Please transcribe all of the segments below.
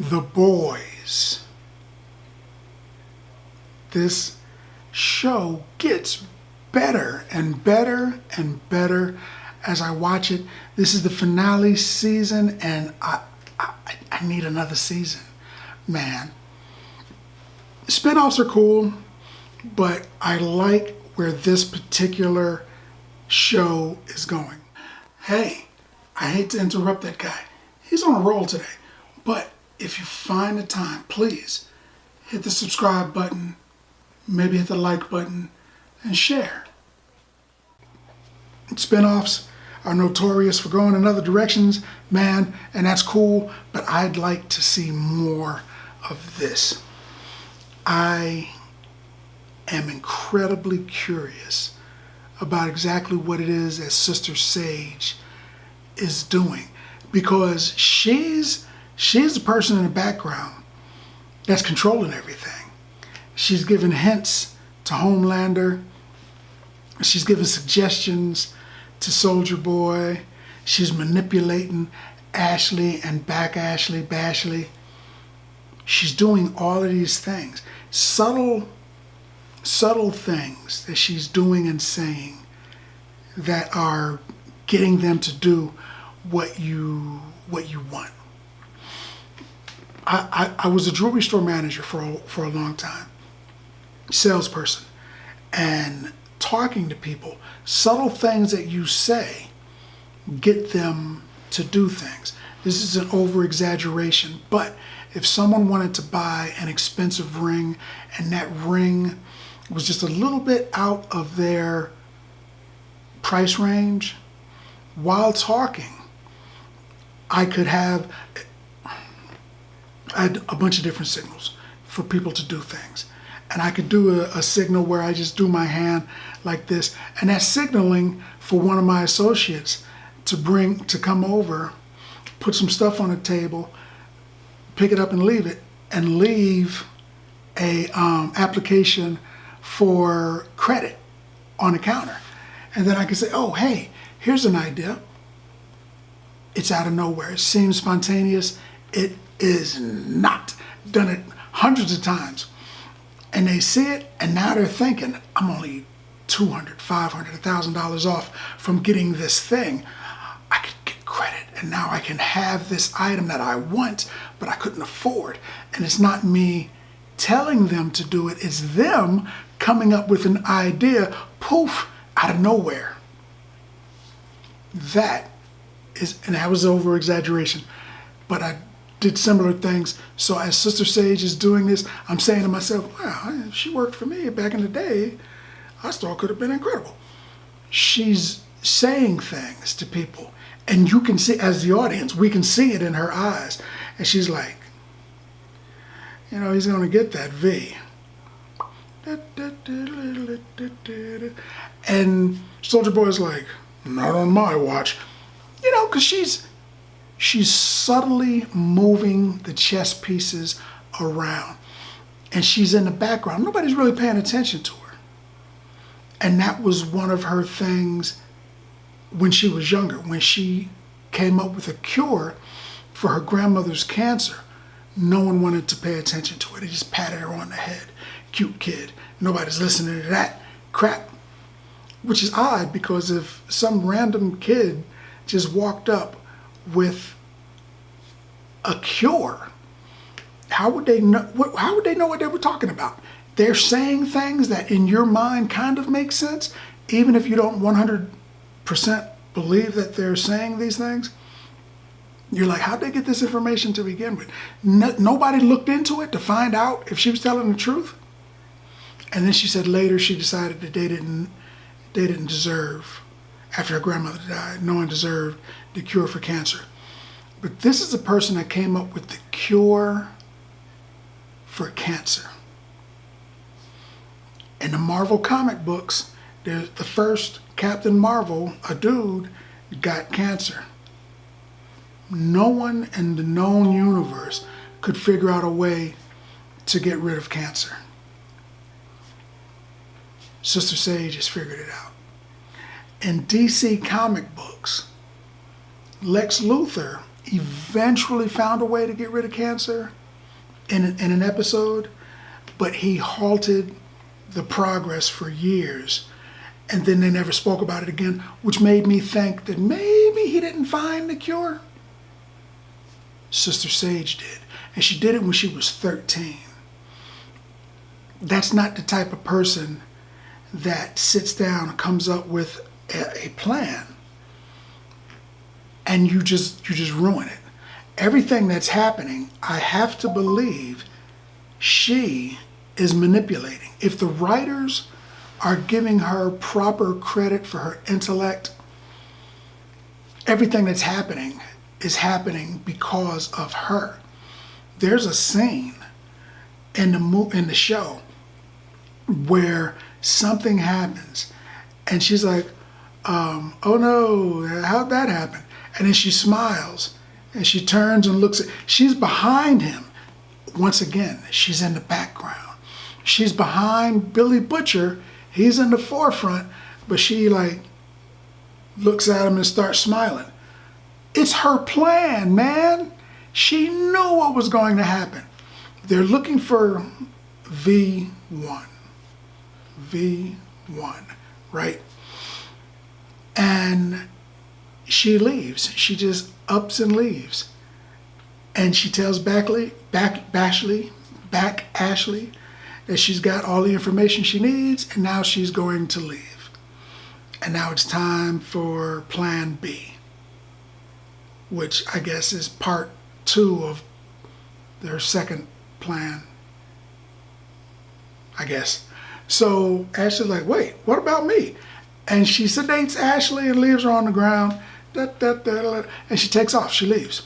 The Boys. This show gets better and better and better as I watch it. This is the finale season and I need another season. Man. Spinoffs are cool, but I like where this particular show is going. Hey, I hate to interrupt that guy. He's on a roll today. But if you find the time, please hit the subscribe button, maybe hit the like button, and share. Spinoffs are notorious for going in other directions, man, and that's cool, but I'd like to see more of this. I am incredibly curious about exactly what it is that Sister Sage is doing, because she's the person in the background that's controlling everything. She's giving hints to Homelander. She's giving suggestions to Soldier Boy. She's manipulating Ashley and back Ashley, Bashley. She's doing all of these things. Subtle things that she's doing and saying that are getting them to do what you want. I was a jewelry store manager for a long time, salesperson, and talking to people, subtle things that you say get them to do things. This is an over-exaggeration, but if someone wanted to buy an expensive ring and that ring was just a little bit out of their price range, while talking, I had a bunch of different signals for people to do things. And I could do a signal where I just do my hand like this. And that's signaling for one of my associates to come over, put some stuff on the table, pick it up and leave it, and leave a application for credit on the counter. And then I can say, oh, hey, here's an idea. It's out of nowhere. It seems spontaneous. It is not. Done it hundreds of times. And they see it, and now they're thinking, I'm only $200, $500, $1,000 off from getting this thing. I could get credit, and now I can have this item that I want, but I couldn't afford. And it's not me telling them to do it. It's them coming up with an idea, poof, out of nowhere. That was over-exaggeration. But I did similar things. So as Sister Sage is doing this, I'm saying to myself, wow, if she worked for me back in the day, our store could have been incredible. She's saying things to people, and you can see, as the audience, we can see it in her eyes. And she's like, he's going to get that V. And Soldier Boy's like, not on my watch. Because she's subtly moving the chess pieces around. And she's in the background. Nobody's really paying attention to her. And that was one of her things when she was younger. When she came up with a cure for her grandmother's cancer, no one wanted to pay attention to it. They just patted her on the head. Cute kid. Nobody's listening to that crap. Which is odd, because if some random kid just walked up with a cure, how would they know what they were talking about? They're saying things that in your mind kind of make sense, even if you don't 100% believe that they're saying these things. You're like, how'd they get this information to begin with? Nobody looked into it to find out if she was telling the truth. And then she said later she decided that they didn't deserve, after her grandmother died, no one deserved the cure for cancer. But this is the person that came up with the cure for cancer. In the Marvel comic books, the first Captain Marvel, a dude, got cancer. No one in the known universe could figure out a way to get rid of cancer. Sister Sage has figured it out. In DC comic books, Lex Luthor eventually found a way to get rid of cancer in an episode, but he halted the progress for years. And then they never spoke about it again, which made me think that maybe he didn't find the cure. Sister Sage did. And she did it when she was 13. That's not the type of person that sits down and comes up with a plan and you just ruin it. Everything that's happening, I have to believe she is manipulating. If the writers are giving her proper credit for her intellect, everything that's happening is happening because of her. There's a scene in the show where something happens and she's like, oh no, how'd that happen? And then she smiles and she turns and looks she's behind him. Once again, she's in the background. She's behind Billy Butcher. He's in the forefront, but she like looks at him and starts smiling. It's her plan, man. She knew what was going to happen. They're looking for V1, right? And she leaves. She just ups and leaves. And she tells Ashley that she's got all the information she needs and now she's going to leave. And now it's time for Plan B, which I guess is part 2 of their second plan, I guess. So Ashley's like, wait, what about me? And she sedates Ashley and leaves her on the ground. And she takes off. She leaves.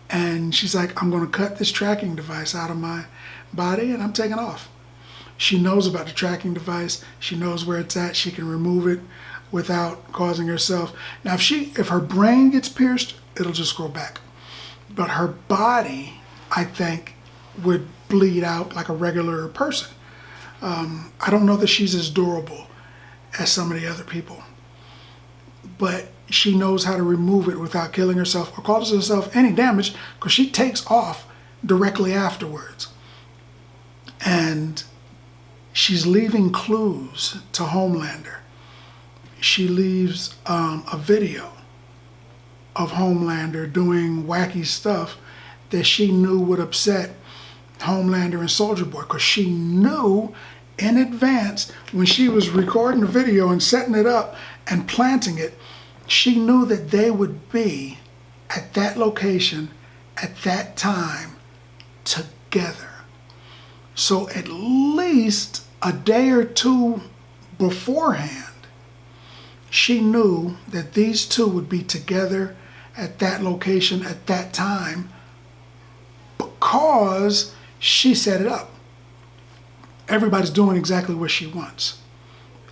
And she's like, I'm going to cut this tracking device out of my body and I'm taking off. She knows about the tracking device. She knows where it's at. She can remove it without causing herself. Now, if her brain gets pierced, it'll just grow back. But her body, I think, would bleed out like a regular person. I don't know that she's as durable as some of the other people. But she knows how to remove it without killing herself or causing herself any damage because she takes off directly afterwards. And she's leaving clues to Homelander. She leaves a video of Homelander doing wacky stuff that she knew would upset Homelander and Soldier Boy because she knew in advance when she was recording the video and setting it up and planting it, she knew that they would be at that location at that time together. So at least a day or two beforehand, she knew that these two would be together at that location at that time because she set it up. Everybody's doing exactly what she wants.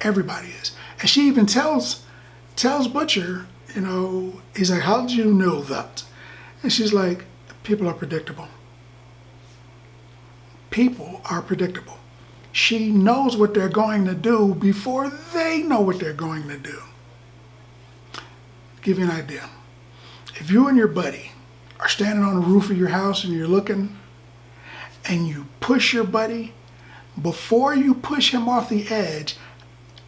Everybody is. And she even tells Butcher, he's like, how did you know that? And she's like, people are predictable. People are predictable. She knows what they're going to do before they know what they're going to do. Give you an idea. If you and your buddy are standing on the roof of your house and you're looking and you push your buddy, before you push him off the edge,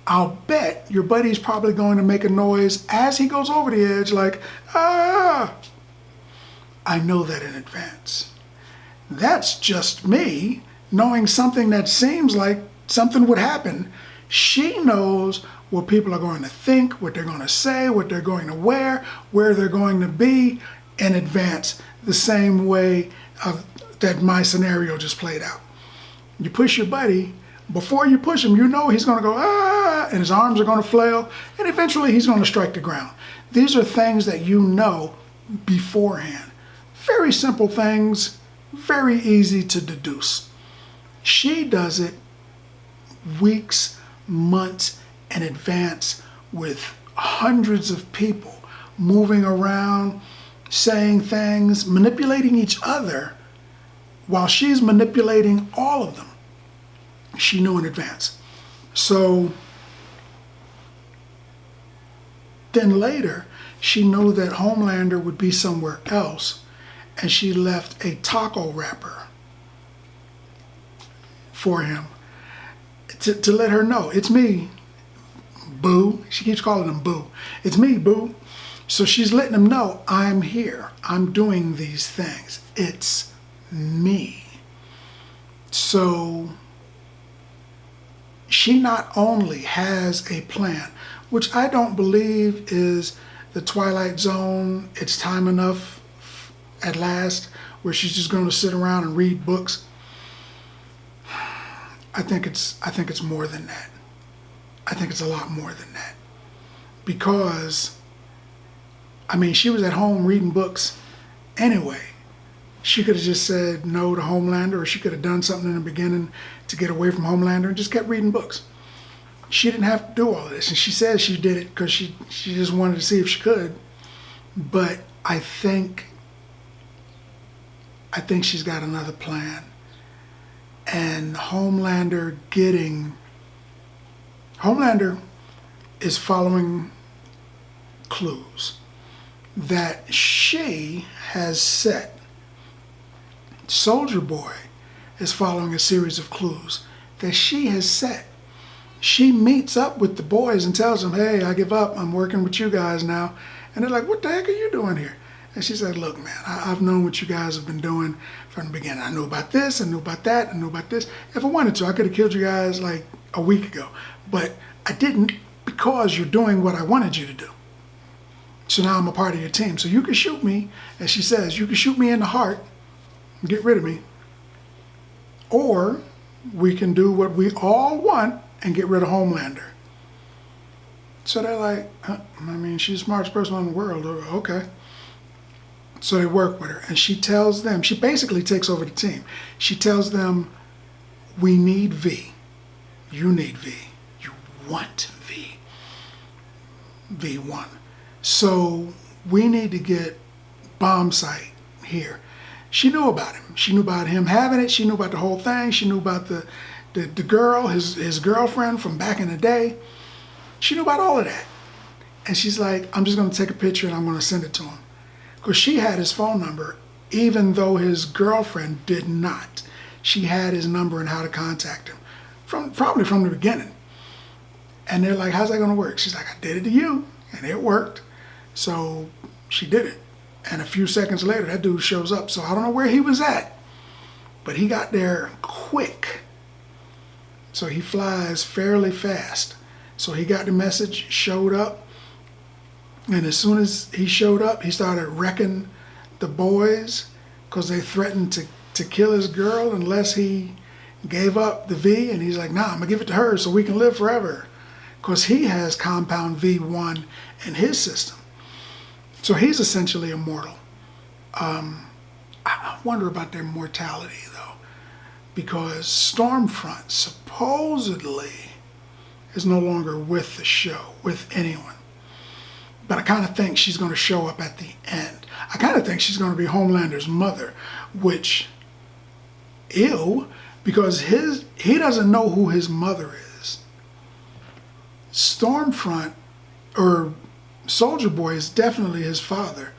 I'll bet your buddy's probably going to make a noise as he goes over the edge like, ah! I know that in advance. That's just me knowing something that seems like something would happen. She knows what people are going to think, what they're going to say, what they're going to wear, where they're going to be in advance, the same way that my scenario just played out. You push your buddy, before you push him, you know he's going to go, ah, and his arms are going to flail, and eventually he's going to strike the ground. These are things that you know beforehand. Very simple things, very easy to deduce. She does it weeks, months in advance with hundreds of people moving around, saying things, manipulating each other while she's manipulating all of them. She knew in advance. So Then later, she knew that Homelander would be somewhere else, and she left a taco wrapper for him to let her know, it's me, boo. She keeps calling him boo. It's me, boo. So she's letting him know, I'm here. I'm doing these things. It's me. So she not only has a plan, which I don't believe is the Twilight Zone, it's time enough at last, where she's just going to sit around and read books. I think it's more than that. I think it's a lot more than that. Because, I mean, she was at home reading books anyway. She could have just said no to Homelander, or she could have done something in the beginning to get away from Homelander and just kept reading books. She didn't have to do all of this. And she says she did it because she just wanted to see if she could. But I think she's got another plan. And Homelander is following clues that she has set. Soldier Boy is following a series of clues that she has set. She meets up with the boys and tells them, hey, I give up. I'm working with you guys now. And they're like, what the heck are you doing here? And she said, look, man, I've known what you guys have been doing from the beginning. I knew about this, I knew about that, I knew about this. If I wanted to, I could have killed you guys like a week ago. But I didn't, because you're doing what I wanted you to do. So now I'm a part of your team. So you can shoot me, as she says, you can shoot me in the heart and get rid of me. Or we can do what we all want and get rid of Homelander. So they're like, she's the smartest person in the world. Okay. So they work with her, and she tells them, she basically takes over the team. She tells them, we need V. You need V. You want V. V1. So we need to get bomb site here. She knew about him. She knew about him having it. She knew about the whole thing. She knew about the girl, his girlfriend from back in the day. She knew about all of that. And she's like, I'm just going to take a picture and I'm going to send it to him. Because she had his phone number, even though his girlfriend did not. She had his number and how to contact him, probably from the beginning. And they're like, how's that going to work? She's like, I did it to you, and it worked. So she did it. And a few seconds later, that dude shows up. So I don't know where he was at, but he got there quick. So he flies fairly fast. So he got the message, showed up. And as soon as he showed up, he started wrecking the boys because they threatened to kill his girl unless he gave up the V. And he's like, nah, I'm going to give it to her so we can live forever. Because he has compound V1 in his system. So he's essentially immortal. I wonder about their mortality, though. Because Stormfront supposedly is no longer with the show, with anyone. But I kind of think she's going to show up at the end. I kind of think she's going to be Homelander's mother, which, ew, because he doesn't know who his mother is. Stormfront, or Soldier Boy, is definitely his father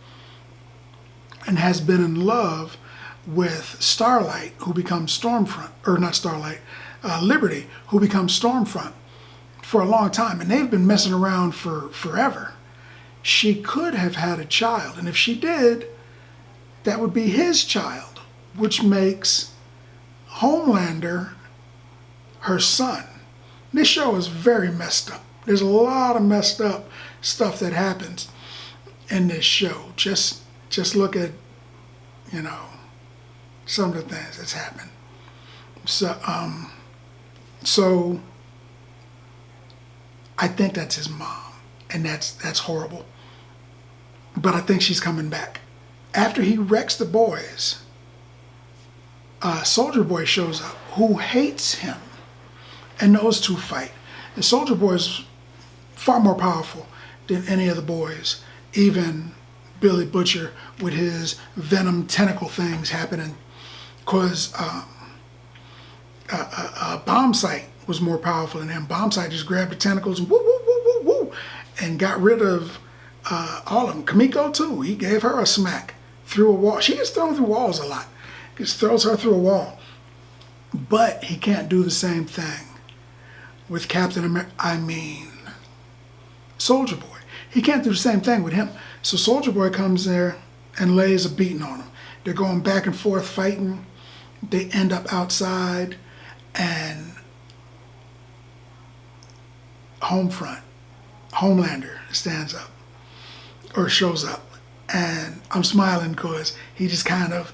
and has been in love with Starlight, who becomes Stormfront, or not Starlight, Liberty, who becomes Stormfront for a long time. And they've been messing around for forever. She could have had a child, and if she did, that would be his child, which makes Homelander her son. This show is very messed up. There's a lot of messed up stuff that happens in this show. Just look at, some of the things that's happened. So I think that's his mom, and that's horrible. But I think she's coming back. After he wrecks the boys, Soldier Boy shows up, who hates him, and those two fight. And Soldier Boy is far more powerful than any of the boys, even Billy Butcher with his venom tentacle things happening, because Bomb Sight was more powerful than him. Bomb Sight just grabbed the tentacles and woo, woo, woo, woo, woo, and got rid of All of them. Kamiko too. He gave her a smack through a wall. She gets thrown through walls a lot. He just throws her through a wall. But he can't do the same thing with Soldier Boy. He can't do the same thing with him. So Soldier Boy comes there and lays a beating on him. They're going back and forth fighting. They end up outside, and Homelander stands up or shows up, and I'm smiling because he just kind of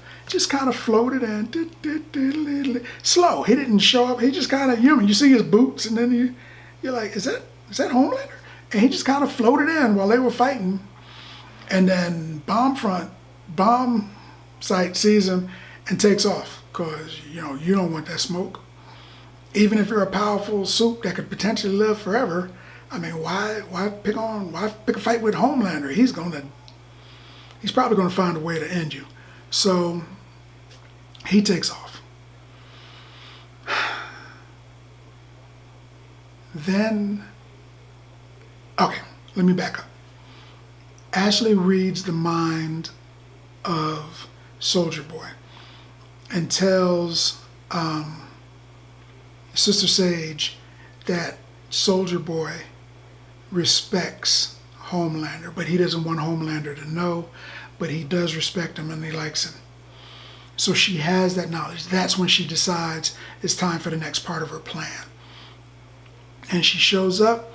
floated in slow. He didn't show up. He just kind of, you see his boots, and then you're like, is that Homelander? And he just kind of floated in while they were fighting, and then Bomb Sight sees him and takes off because you don't want that smoke. Even if you're a powerful suit that could potentially live forever, I mean, why pick a fight with Homelander? He's probably gonna find a way to end you. So he takes off. Then, okay, let me back up. Ashley reads the mind of Soldier Boy and tells Sister Sage that Soldier Boy respects Homelander, but he doesn't want Homelander to know, but he does respect him and he likes him. So she has that knowledge. That's when she decides it's time for the next part of her plan. And she shows up.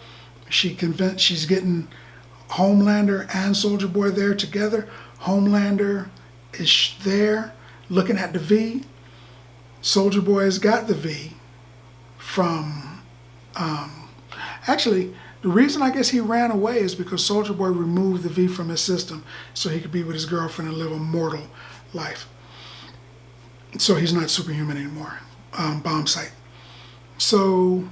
She's getting Homelander and Soldier Boy there together. Homelander is there looking at the V. Soldier Boy has got the V from, actually, the reason I guess he ran away is because Soldier Boy removed the V from his system so he could be with his girlfriend and live a mortal life. So he's not superhuman anymore, Bomb Sight. So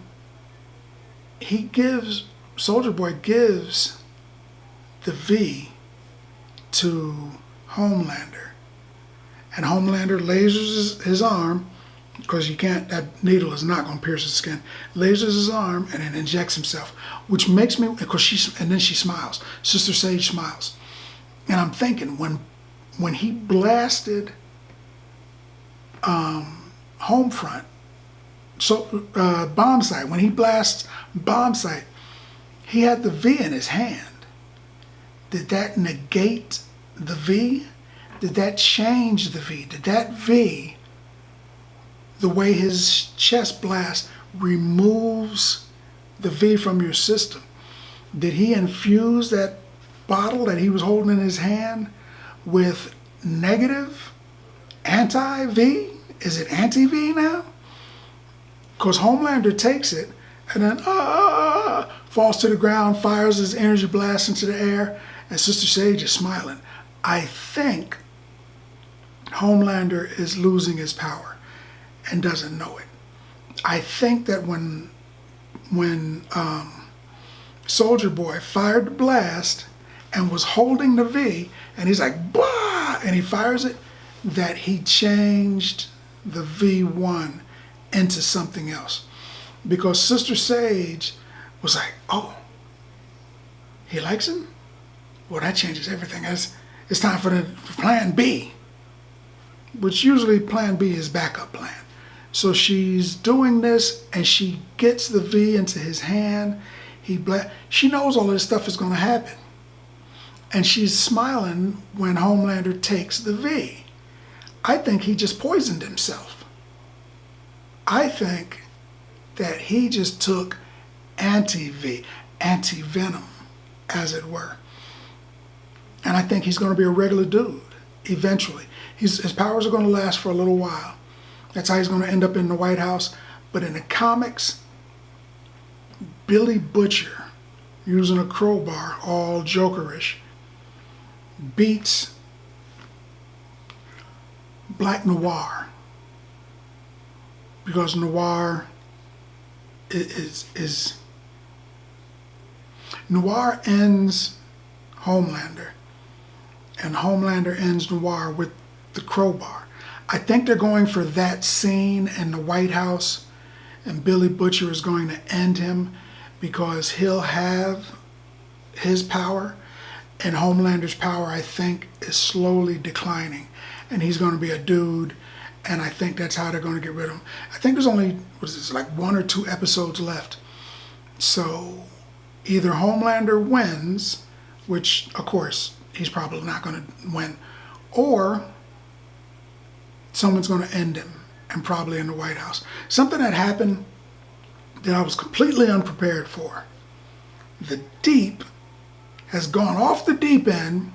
Soldier Boy gives the V to Homelander. And Homelander lasers his arm, because that needle is not going to pierce his skin, lasers his arm and then injects himself, which makes me, and then she smiles. Sister Sage smiles. And I'm thinking, when he blasted Homefront, Bomb Sight, when he blasts Bomb Sight, he had the V in his hand. Did that negate the V? Did that change the V? Did that V, the way his chest blast removes the V from your system, did he infuse that bottle that he was holding in his hand with negative anti-V? Is it anti-V now? Because Homelander takes it and then falls to the ground, fires his energy blast into the air, and Sister Sage is smiling. I think Homelander is losing his power and doesn't know it. I think that when Soldier Boy fired the blast and was holding the V, and he's like, bah, and he fires it, that he changed the V1 into something else. Because Sister Sage was like, oh, he likes him? Well, that changes everything. It's time for plan B, which usually plan B is backup plan. So she's doing this and she gets the V into his hand. She knows all this stuff is going to happen. And she's smiling when Homelander takes the V. I think he just poisoned himself. I think that he just took anti-V, anti-venom, as it were. And I think he's going to be a regular dude eventually. His powers are going to last for a little while. That's how he's going to end up in the White House. But in the comics, Billy Butcher, using a crowbar, all Jokerish, beats Black Noir. Because Noir Noir ends Homelander. And Homelander ends Noir with the crowbar. I think they're going for that scene in the White House, and Billy Butcher is going to end him because he'll have his power and Homelander's power, I think, is slowly declining. And he's going to be a dude, and I think that's how they're going to get rid of him. I think there's only, what is this, like 1 or 2 episodes left. So either Homelander wins, which, of course, he's probably not going to win, or someone's going to end him, and probably in the White House. Something that happened that I was completely unprepared for. The Deep has gone off the deep end,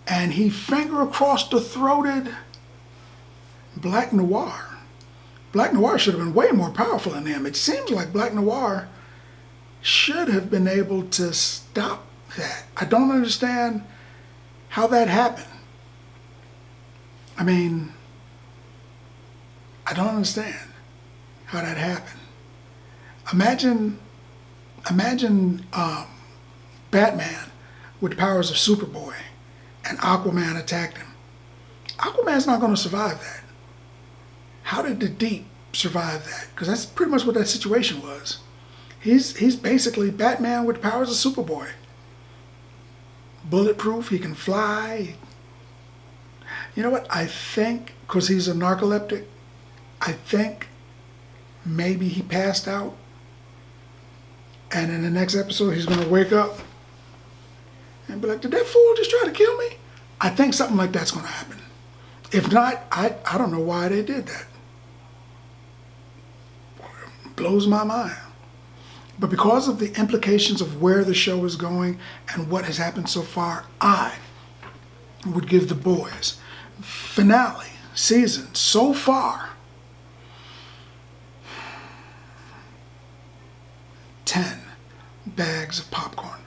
and he finger across the throated Black Noir. Black Noir should have been way more powerful than him. It seems like Black Noir should have been able to stop that. I don't understand how that happened. I mean, I don't understand how that happened. Imagine Batman with the powers of Superboy and Aquaman attacked him. Aquaman's not going to survive that. How did the Deep survive that? Because that's pretty much what that situation was. He's basically Batman with the powers of Superboy. Bulletproof, he can fly. You know what? I think, because he's a narcoleptic, I think maybe he passed out. And in the next episode, he's going to wake up and be like, did that fool just try to kill me? I think something like that's going to happen. If not, I don't know why they did that. It blows my mind. But because of the implications of where the show is going and what has happened so far, I would give The Boys finale season so far 10 bags of popcorn.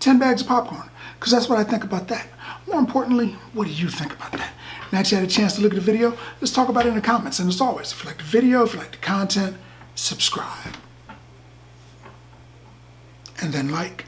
10 bags of popcorn, because that's what I think about that. More importantly, what do you think about that? Now that you had a chance to look at the video, let's talk about it in the comments. And as always, if you like the video, if you like the content, subscribe. And then like.